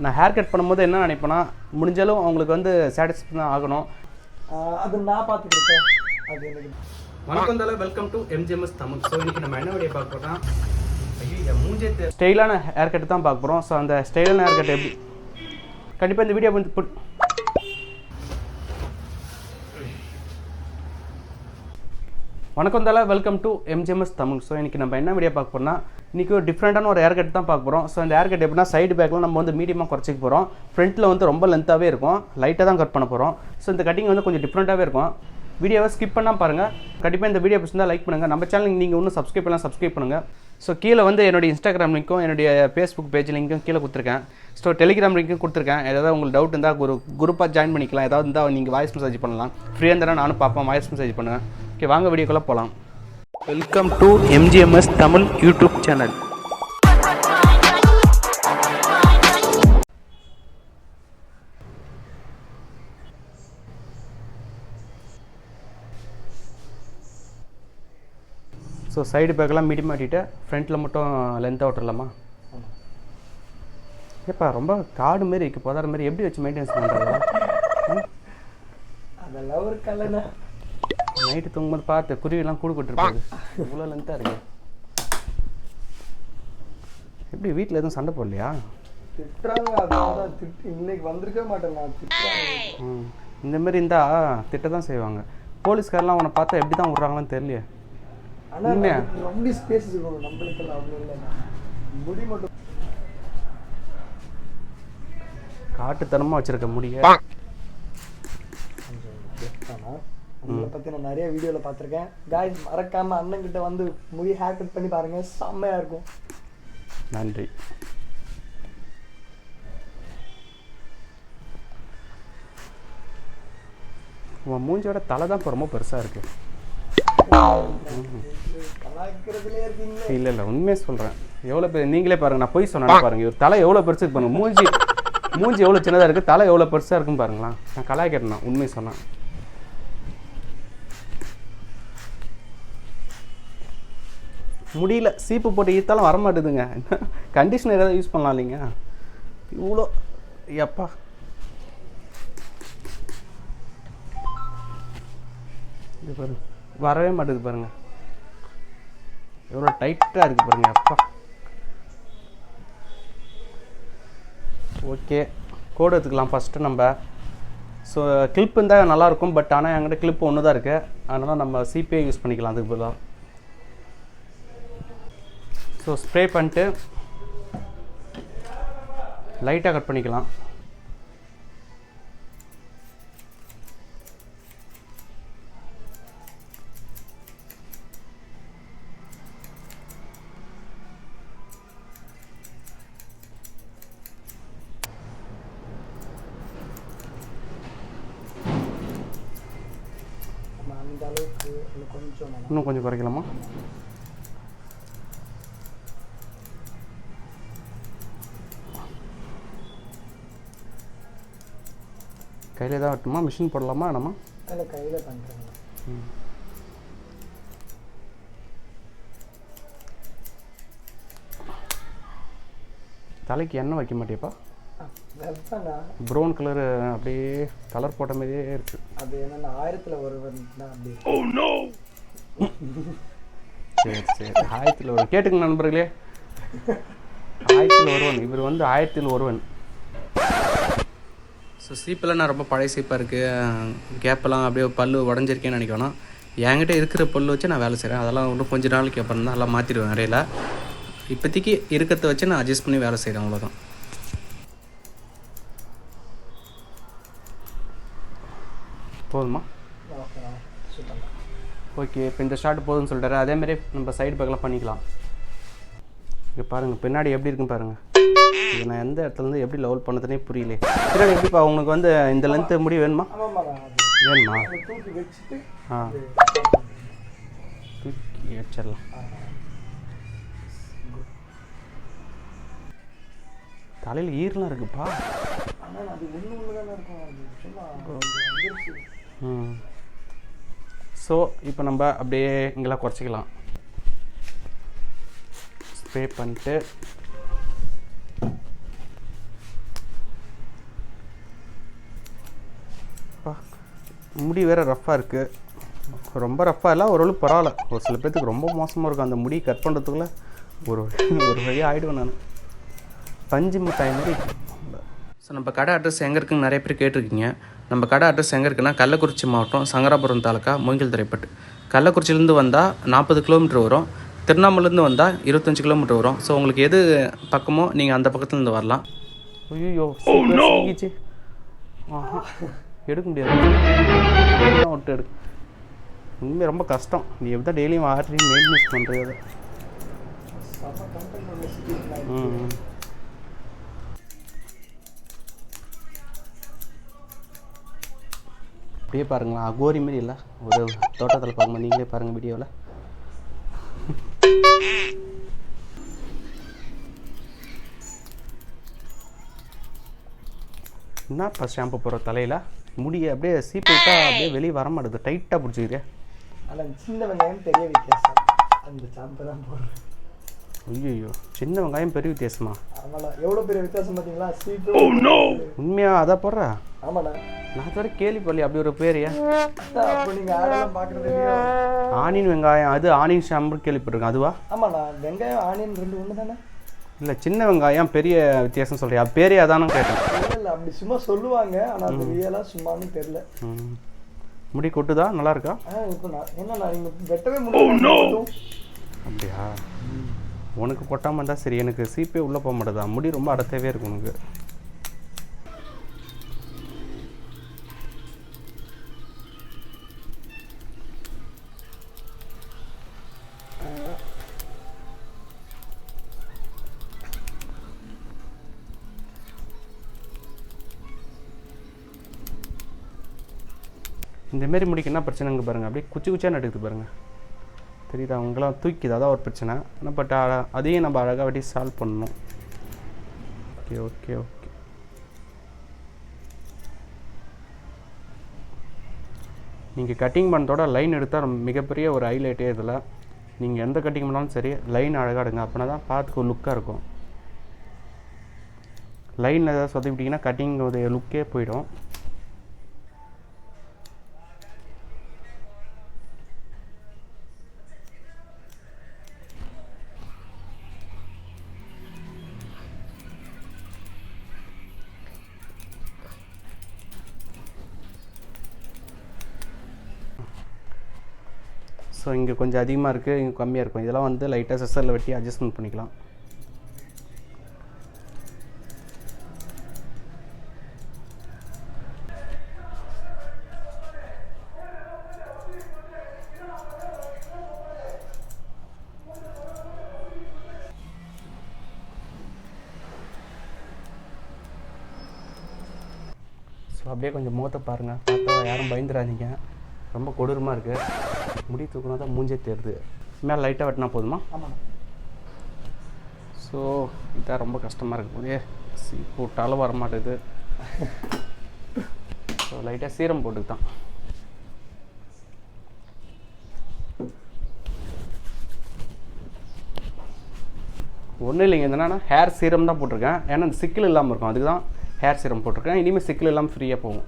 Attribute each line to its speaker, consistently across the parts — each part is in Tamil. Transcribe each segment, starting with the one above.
Speaker 1: நான் ஹேர் கட் பண்ணும்போது என்ன நினைப்பேன்னா முடிஞ்சாலும் அவங்களுக்கு வந்து சாட்டிஸ்ஃபை ஆகணும்.
Speaker 2: அது நான் பார்த்துக்கிட்டேன். அது எனக்கு
Speaker 1: வணக்கம் தலை, welcome to Mgms Tamil. So இன்றைக்கி நம்ம என்ன வீடியோ பார்க்க போகிறோம்னா மூஞ்சே ஸ்டைலான ஹேர் கட்டு தான் பார்க்க போகிறோம். ஸோ அந்த ஸ்டைலான ஹேர் கட் எப்படி கண்டிப்பாக இந்த வீடியோ வந்து வணக்கம் தலை, welcome to Mgms Tamil. So இன்றைக்கி நம்ம என்ன வீடியோ பார்க்க போகிறோம்னா இன்றைக்கி ஒரு டிஃப்ரெண்ட்டான ஒரு ஹேர் கட் தான் பார்க்க போகிறோம். ஸோ இந்த ஹேர் கட் எப்படின்னா சைடு பேக்கில் நம்ம வந்து மீடியமாக குறைச்சிக்க போகிறோம். ஃப்ரண்ட்டில் வந்து ரொம்ப லென்த்தாகவே இருக்கும், லைட்டாக தான் கட் பண்ண போகிறோம். ஸோ இந்த கட்டிங் வந்து கொஞ்சம் டிஃப்ரெண்ட்டாகவே இருக்கும். வீடியோவை ஸ்கிப் பண்ணால் பாருங்கள். கண்டிப்பாக இந்த வீடியோ பிடிச்சிருந்தா லைக் பண்ணுங்கள். நம்ம சேனலுக்கு நீங்கள் இன்னும் சப்ஸ்கிரைப் பண்ணுங்கள். ஸோ கீழே வந்து என்னுடைய இன்ஸ்டாகிராம் லிங்க்கும் என்னுடைய ஃபேஸ்புக் பேஜ் லிங்க்கும் கீழே கொடுத்துருக்கேன். ஸோ டெலிகிராம் லிங்க்கும் கொடுத்துருக்கேன். ஏதாவது உங்களுக்கு டவுட் இருந்தால் ஒரு குரூப்பாக ஜாயின் பண்ணிக்கலாம். ஏதாவது இருந்தால் நீங்கள் வாய்ஸ் மெசேஜ் பண்ணலாம். ஃப்ரீயாக இருந்தால் நானும் பார்ப்பேன், வாய்ஸ் மெசேஜ் பண்ணுவேன். ஓகே, வாங்க வீடியோக்குள்ளே போகலாம். Welcome to Mgms Tamil YouTube channel. So side பேக்கெல்லாம் மீடியம் ஆட்டிட்டு ஃப்ரண்ட்டில் மட்டும் லென்த்தாக விட்டுறலாமா? ஏப்பா ரொம்ப காடு மாரி இருக்குது, போதார மாதிரி எப்படி வச்சு மெயின்டெனன்ஸ் பண்ணுறாங்க?
Speaker 2: அதெல்லாம் ஒரு கலைண்ணா.
Speaker 1: நைட்டு தூங்கும்போது பார்த்து குருவிலாம் கூடு கொட்டிருப்பாங்க. இவ்வளோ லென்த்தாக இருக்கு. எப்படி வீட்டில் எதுவும் சண்டை போடலையா?
Speaker 2: திட்டுறாங்க. அதான் திட்டு இன்னைக்கு வந்திருக்க மாட்டேன் நான். திட்டுறாங்க.
Speaker 1: இந்த மாதிரி இருந்தால் திட்ட தான் செய்வாங்க. போலீஸ்காரெலாம் உன்னை பார்த்தா எப்படி தான் விட்றாங்களான்னு தெரியலையே.
Speaker 2: ஆனால் ரொம்ப ஸ்பேஸ் இருக்கணும் நம்மளுக்கெல்லாம். அவ்வளோ இல்லைண்ணா, முடி மட்டும்
Speaker 1: காட்டுத்தனமாக வச்சுருக்க முடிய.
Speaker 2: உங்களை பற்றி நான் நிறைய வீடியோவில் பார்த்துருக்கேன். காய்ஸ் மறக்காமல் அண்ணன்கிட்ட வந்து முடி ஹேர் கட் பண்ணி பாருங்கள், செம்மையாக இருக்கும்.
Speaker 1: நன்றி. உன் மூஞ்சோட தலை தான் இப்போ ரொம்ப பெருசாக இருக்குது. இல்லை உண்மையே சொல்கிறேன். எவ்வளோ பேர் நீங்களே பாருங்கள், நான் போய் சொன்னேன் பாருங்கள். இவர் தலை எவ்வளோ பெருசு இருக்கு பாருங்கள். மூஞ்சி எவ்வளோ சின்னதாக இருக்குது, தலை எவ்வளோ பெருசாக இருக்குன்னு பாருங்களா. நான் கலாய்க்கிறேன், உண்மையை சொன்னேன். முடியல, சீப்பு போட்டு ஈத்தாலும் வரமாட்டுதுங்க. கண்டிஷனர் ஏதாவது யூஸ் பண்ணலாம் இல்லைங்க. இவ்வளோ எப்பா இது பாருங்க, வரவே மாட்டேது பாருங்க. எவ்வளோ டைட்டாக இருக்குது பாருங்க. அப்பா ஓகே, கோடு எடுத்துக்கலாம் ஃபஸ்ட்டு நம்ம. ஸோ கிளிப் இருந்தால் நல்லாயிருக்கும், பட் ஆனால் என்கிட்ட கிளிப் ஒன்று தான் இருக்குது. அதனால் நம்ம சிபிஐ யூஸ் பண்ணிக்கலாம் அதுக்கு பதிலாக. ஸோ ஸ்ப்ரே பண்ணிட்டு லைட்டாக கட் பண்ணிக்கலாம்.
Speaker 2: அந்த அளவுக்கு
Speaker 1: இன்னும் கொஞ்சம் குறைக்கலாமா? கையில் தான் வெட்டுமா, மிஷின் போடலாமா? நம்ம
Speaker 2: அதில் கையில் பண்ணுறேன்.
Speaker 1: தலைக்கு எண்ணெய் வைக்க மாட்டேப்பா?
Speaker 2: ப்ரௌன்
Speaker 1: கலரு அப்படியே கலர் போட்ட மாதிரியே இருக்கு.
Speaker 2: அது என்னன்னா 1000ல் ஒருவன் தான் அப்படி.
Speaker 1: சரி 1000ல் ஒருவன் கேட்டுங்க நண்பர்களே. 1000ல் ஒருவன், இவர் வந்து 1000ல் ஒருவன். ஸோ சீப்பெல்லாம் நான் ரொம்ப பழைய சீப்பாக இருக்குது. கேப்பெல்லாம் அப்படியே பல்லு உடஞ்சிருக்கேன்னு நினைக்கணும். என்கிட்ட இருக்கிற பல்லு வச்சு நான் வேலை செய்கிறேன். அதெல்லாம் இன்னும் கொஞ்சம் நாளைக்கு அப்புறம் தான் எல்லாம் மாற்றிடுவேன் நிறையில. இப்போதைக்கு இருக்கிறத வச்சு நான் அட்ஜஸ்ட் பண்ணி வேலை செய்கிறேன், அவ்வளோதான். போதுமா? ஓகே, இப்போ இந்த ஷார்ட் போதும்னு சொல்லிட்டாரு. அதேமாதிரி நம்ம சைடு பேக்கெலாம் பண்ணிக்கலாம். இங்கே பாருங்கள் பின்னாடி எப்படி இருக்குன்னு பாருங்கள். இது நான் எந்த இடத்துலேருந்து எப்படி லெவல் பண்ணதுனே புரியல. பின்னாடி எப்படிப்பா உங்களுக்கு வந்து இந்த லென்த்து முடி வேணுமா? வேணுமா? தூக்கி வச்சிடலாம். தலையில் ஈரெலாம் இருக்குப்பா. ஸோ இப்போ நம்ம அப்படியே இங்கெல்லாம் குறைச்சிக்கலாம். ஸ்ப்ரே பண்ணிட்டு முடி வேறு ரஃப்பாக இருக்குது. ரொம்ப ரஃப்பாக இல்லை, ஓரளவு பரவாயில்ல. ஒரு சில பேர்த்துக்கு ரொம்ப மோசமாக இருக்கும். அந்த முடி கட் பண்ணுறதுக்குள்ளே ஒரு வழியாக ஆகிடுவேன் நான். பஞ்சு மிட்டாய் மாதிரி. ஸோ நம்ம கடை அட்ரஸ் எங்கே இருக்குன்னு நிறைய பேர் கேட்டிருக்கீங்க. நம்ம கடை அட்ரஸ் எங்கே இருக்குன்னா கள்ளக்குறிச்சி மாவட்டம் சங்கராபுரம் தாலுக்கா மூங்கில் துறைப்பட்டு. கள்ளக்குறிச்சிலேருந்து வந்தால் 40 கிலோமீட்டர் வரும். திருவண்ணாமலேருந்து வந்தால் 25 கிலோமீட்டர் வரும். ஸோ உங்களுக்கு எது பக்கமோ நீங்கள் அந்த பக்கத்துலேருந்து வரலாம். ஐயோ எடுக்க முடியாது, விட்டு எடுக்க உண்மையாக ரொம்ப கஷ்டம். நீ எப்படி டெய்லியும் வாட்டரையும் மெயின்டெனன்ஸ் பண்ணுறது. அப்படியே பாருங்களா, அகோரி மாரி இல்லை, ஒரு தோட்டத்தில் பாருங்கள். நீங்களே பாருங்கள் வீடியோவில். என்னப்பா ஷாம்பு போடுற தலையில்? முடியை அப்படியே சீப்பு விட்டா அப்படியே வெளியே வர மாட்டேது, டைட்டாக பிடிச்சிக்கிறேன்.
Speaker 2: ஆனால் சின்ன வெங்காயம் பெரிய வித்தியாசம், அந்த ஷாம்பு தான் போடுறேன்.
Speaker 1: ஐயோ, சின்ன வெங்காயம் பெரிய வித்தியாசமா?
Speaker 2: ஆமாண்ணா, எவ்வளோ பெரிய வித்தியாசம் பார்த்தீங்களா? சீப்பு.
Speaker 1: உண்மையா அதை போடுற?
Speaker 2: ஆமாண்ணா,
Speaker 1: நான் தவிர கேள்விப்படலையே அப்படி ஒரு பேர்.
Speaker 2: அப்போ நீங்கள் ஆடெல்லாம் பார்க்குறது
Speaker 1: ஆனியன் வெங்காயம், அது ஆனியன் ஷாம்பு கேள்விப்பட்டிருக்கேன், அதுவா?
Speaker 2: ஆமாண்ணா, வெங்காயம் ஆனியன் ரெண்டு ஒன்று தானே?
Speaker 1: இல்லை, சின்ன வெங்காயம் பெரிய வித்தியாசம் சொல்றியா? பேரே அதானு கேட்டேன்.
Speaker 2: இல்லை, அப்படி சும்மா சொல்லுவாங்க, ஆனால் அது ரியலாக சும்மானு தெரியல.
Speaker 1: முடி கொட்டுதா? நல்லா இருக்கா?
Speaker 2: இப்போ நான் என்னண்ணா நீங்கள் வெட்டவே முடியும்.
Speaker 1: அப்படியா? உனக்கு கொட்டாமல் இருந்தால் சரி, எனக்கு சீப்பே உள்ளே போக மாட்டேதா? முடி ரொம்ப அடத்தவே இருக்கும் உனக்கு. இந்தமாரி முடிக்கு என்ன பிரச்சனைங்க பாருங்கள், அப்படியே குச்சி குச்சியாக நடுக்குது பாருங்கள். தெரியுதா? அவங்களாம் தூக்கிது, அதான் ஒரு பிரச்சனை. ஆனால் பட் அதையும் நம்ம அழகாக வெட்டி சால்வ் பண்ணணும். Okay okay okay. நீங்கள் கட்டிங் பண்ணுறதோட லைன் எடுத்தால் மிகப்பெரிய ஒரு ஹைலைட்டே இதில். நீங்கள் எந்த கட்டிங் பண்ணாலும் சரி, லைன் அழகாக எடுங்க. அப்படின்னா தான் பார்த்துக்கு ஒரு லுக்காக இருக்கும். லைன் ஏதாவது சொதப்பிட்டிங்கன்னா கட்டிங் ஒரு லுக்கே போயிடும். ஸோ இங்கே கொஞ்சம் அதிகமாக இருக்குது, இங்கே கம்மியாக இருக்கும். இதெல்லாம் வந்து லைட்டாக சிசரில் வெட்டி அட்ஜஸ்ட்மெண்ட் பண்ணிக்கலாம். ஸோ அப்படியே கொஞ்சம் முகத்தை பாருங்கள், பார்த்தா யாரும் பயந்துடாதீங்க. ரொம்ப கொடூரமாக இருக்குது. முடி தூக்கினா தான் மூஞ்சே தேருது. மேலே லைட்டாக வெட்டினா போதுமா?
Speaker 2: ஆமாம்.
Speaker 1: ஸோ இதான் ரொம்ப கஷ்டமாக இருக்குது. போட்டாலும் வர மாட்டேது. ஸோ லைட்டாக சீரம் போட்டுக்கிட்டான். ஒன்றும் இல்லைங்க, என்னன்னா ஹேர் சீரம் தான் போட்டிருக்கேன். ஏன்னா அந்த சிக்கல் இல்லாமல் இருக்கும், அதுக்கு தான் ஹேர் சீரம் போட்டிருக்கேன். இனிமேல் சிக்கல் இல்லாமல் ஃப்ரீயாக போகும்.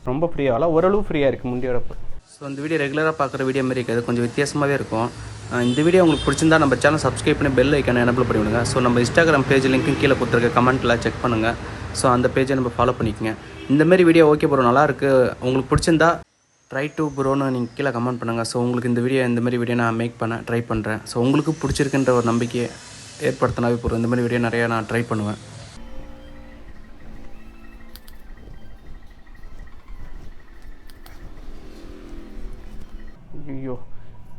Speaker 1: ரொம்ப ஃப்ரீயாகல, ஓரளவு ஃப்ரீயாக இருக்குது முந்தியோடப்போ. ஸோ இந்த வீடியோ ரெகுலராக பார்க்குற வீடியோ மாதிரி இருக்காது, கொஞ்சம் வித்தியாசமாகவே இருக்கும். இந்த வீடியோ உங்களுக்கு பிடிச்சிருந்தா நம்ம சேனல் சப்ஸ்கிரைப் பண்ணி பெல் ஐக்கானை எனபிள் பண்ணி விடுங்க. ஸோ நம்ம இன்ஸ்டாகிராம் பேஜ் லிங்க்கும் கீழே கொடுத்துருக்க கமெண்ட்டில் செக் பண்ணுங்கள். ஸோ அந்த பேஜை நம்ம ஃபாலோ பண்ணிக்கோங்க. இந்தமாரி வீடியோ ஓகே ப்ரோ, நல்லாயிருக்கு, உங்களுக்கு பிடிச்சிருந்தா ட்ரை டு ப்ரோன்னு நீங்கள் கீழே கமெண்ட் பண்ணுங்கள். ஸோ உங்களுக்கு இந்தமாரி வீடியோ நான் மேக் பண்ண ட்ரை பண்ணுறேன். ஸோ உங்களுக்கு பிடிச்சிருக்குன்ற ஒரு நம்பிக்கையை ஏற்படுத்தினாவே போகிறோம். இந்தமாதிரி வீடியோ நிறையா நான் ட்ரை பண்ணுவேன். ஐயோ,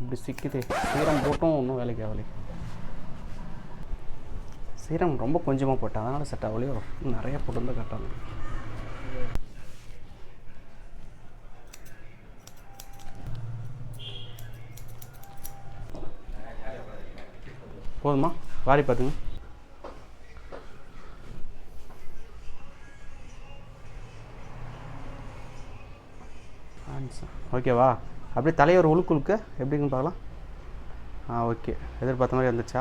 Speaker 1: இப்படி சிக்குது. சீரம் போட்டும் ஒன்றும் வேலைக்கு ஆகலை. சீரம் ரொம்ப கொஞ்சமாக போட்டேன், அதனால் செட் ஆகலையோ. நிறைய போட்டு தான் கட்டாங்க. போதுமா? வாரி பார்த்துங்க. ஓகேவா? அப்படியே தலையை ஒரு உழுக்க எப்படின்னு பார்க்கலாம். ஓகே, எதிர்பார்த்த மாதிரி வந்துச்சா?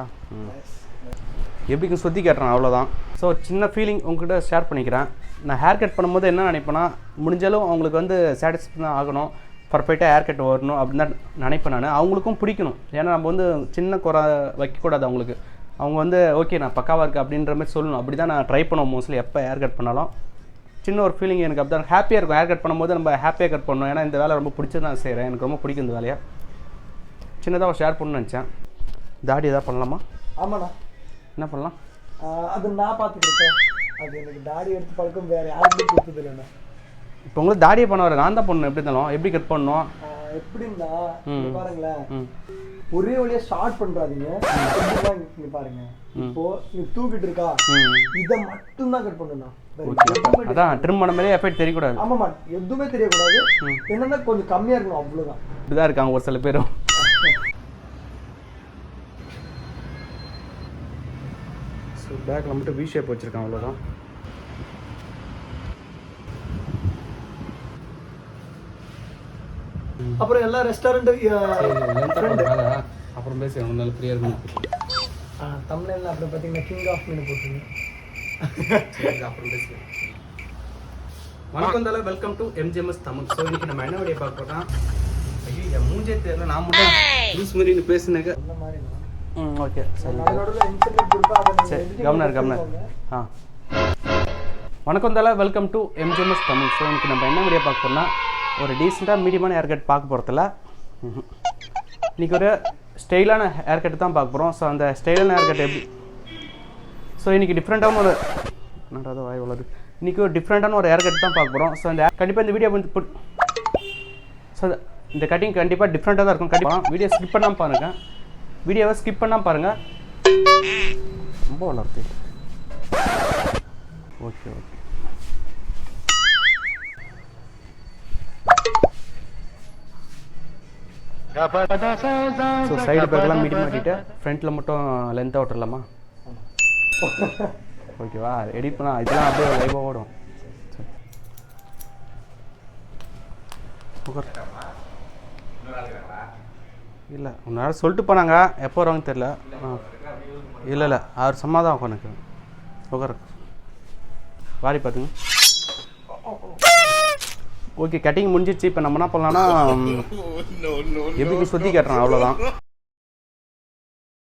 Speaker 1: எப்படின்னு சுற்றி கேட்டுறேன், அவ்வளோதான். ஸோ சின்ன ஃபீலிங் உங்கள்கிட்ட ஷேர் பண்ணிக்கிறேன். நான் ஹேர் கட் பண்ணும்போது என்ன நினைப்பேன்னா முடிஞ்சாலும் அவங்களுக்கு வந்து சாட்டிஸ்ஃபை ஆகணும், பர்ஃபெக்டாக ஹேர் கட் வரணும் அப்படின்னு தான் நினைப்பேன் நான். அவங்களுக்கும் பிடிக்கணும். ஏன்னா நம்ம வந்து சின்ன குறை வைக்கக்கூடாது அவங்களுக்கு. அவங்க வந்து ஓகே நான் பக்காவாக இருக்குது அப்படின்ற மாதிரி சொல்லணும். அப்படி தான் நான் ட்ரை பண்ணுவோம் மோஸ்ட்லி. எப்போ ஹேர் கட் பண்ணாலும் சின்ன ஒரு ஃபீலிங் எனக்கு அப்படி தான் ஹாப்பியாக இருக்கும். ஹேர் கட் பண்ணும்போது நம்ம ஹாப்பியாக கட் பண்ணணும். ஏன்னா இந்த வேலை ரொம்ப பிடிச்சது நான் செய்கிறேன். எனக்கு ரொம்ப பிடிக்கும் இந்த வேலையை. சின்னதாக ஷேர் பண்ணணும்னு நினச்சேன். தாடி எதாவது பண்ணலாமா?
Speaker 2: ஆமாண்ணா.
Speaker 1: என்ன பண்ணலாம்?
Speaker 2: அது நான் பார்த்துக்கிட்டேன். அது எனக்கு தாடி எடுத்து பழக்கம் வேறு யாருக்கும் கொடுத்தது இல்லைண்ணா.
Speaker 1: இப்போ உங்களுக்கு தாடியை பண்ண வர நான் தான் பண்ணணும். எப்படி இருந்தாலும் எப்படி கட் பண்ணணும்
Speaker 2: எப்படின்னா பாருங்களேன், ஒரே வழியா ஷார்ட் பண்றாதீங்க. இங்க பாருங்க, இப்போ நீ தூக்கிட்டு இருக்கா, இதை மட்டும் தான் கட் பண்ணணும்.
Speaker 1: அதான் ட்ரிம் பண்ண மாதிரி எஃபெக்ட் தெரியக்கூடாது.
Speaker 2: ஆமாம்மா, எதுவுமே தெரியக்கூடாது. என்னன்னா கொஞ்சம் கம்மியா இருக்கணும், அவ்வளவுதான்.
Speaker 1: இப்படிதான் இருக்காங்க ஒரு சில பேரும். பேக்கில் மட்டும் வி ஷேப் வச்சிருக்கான், அவ்வளோதான்.
Speaker 2: அப்புறம் எல்லா ரெஸ்டாரண்ட்
Speaker 1: அப்புறம் பேசி அவங்க நல்ல ஃப்ரீயாக இருக்கணும்.
Speaker 2: தமிழ்ல அப்படி பார்த்தீங்கன்னா கிங் ஆஃப் மீன் போட்டுருங்க.
Speaker 1: அப்புறம் பேசி வணக்கம் தலை, welcome to MGMS Tamil. So இன்னைக்கு நம்ம என்ன வீடியோ பார்க்க போறோம்? ஐயோ மூஞ்சே தெரியல, நான் மட்டும் லூஸ் மாதிரி பேசுனேங்க.
Speaker 2: அந்த மாதிரி
Speaker 1: ஓகே சரி
Speaker 2: சரி,
Speaker 1: கவர்னர் வணக்கம் தலை, welcome to MGMS Tamil. So இன்னைக்கு நம்ம என்ன வீடியோ பார்க்க போறோம்னா, ஒரு டீசெண்டாக மீடியமான ஹேர் கட் பார்க்க போகிறதில்ல. இன்றைக்கி ஒரு ஸ்டைலான ஹேர் கட்டு தான் பார்க்க போகிறோம். ஸோ அந்த ஸ்டைலான ஹேர் கட் எப்படி, ஸோ இன்றைக்கி டிஃப்ரெண்ட்டான ஒரு என்னடா வாய் வளருது, இன்றைக்கி ஒரு டிஃப்ரெண்ட்டான ஒரு ஹேர் கட் தான் பார்க்க போகிறோம். ஸோ இந்த கண்டிப்பாக இந்த வீடியோ வந்து ஸோ இந்த கட்டிங் கண்டிப்பாக டிஃப்ரெண்ட்டாக தான் இருக்கும். கண்டிப்பாக வீடியோ ஸ்கிப் பண்ணாமல் பாருங்கள். வீடியோவை ஸ்கிப் பண்ணாமல் பாருங்கள். ரொம்ப வளருது. Okay okay. ஸோ சைடு பேக்கெல்லாம் மீடியம் ஆட்டிட்டு ஃப்ரண்ட்டில் மட்டும் லென்த்தாக விட்டுடலாமா? ஓகேவா? எடிட் பண்ணால் இதெல்லாம் அப்படியே லைவாக ஓடும். இல்லை உன்னால் சொல்லிட்டு போனாங்க, எப்போ வருவாங்க தெரில. இல்லை இல்லை அவர் சம்மாதான் உனக்கு உட்கார வாரி பார்த்துங்க. ஓகே கட்டிங் முடிஞ்சிச்சு. இப்போ நம்ம என்ன பண்ணலாம்னா எப்படி சுற்றி கட்டுறோம், அவ்வளோதான்.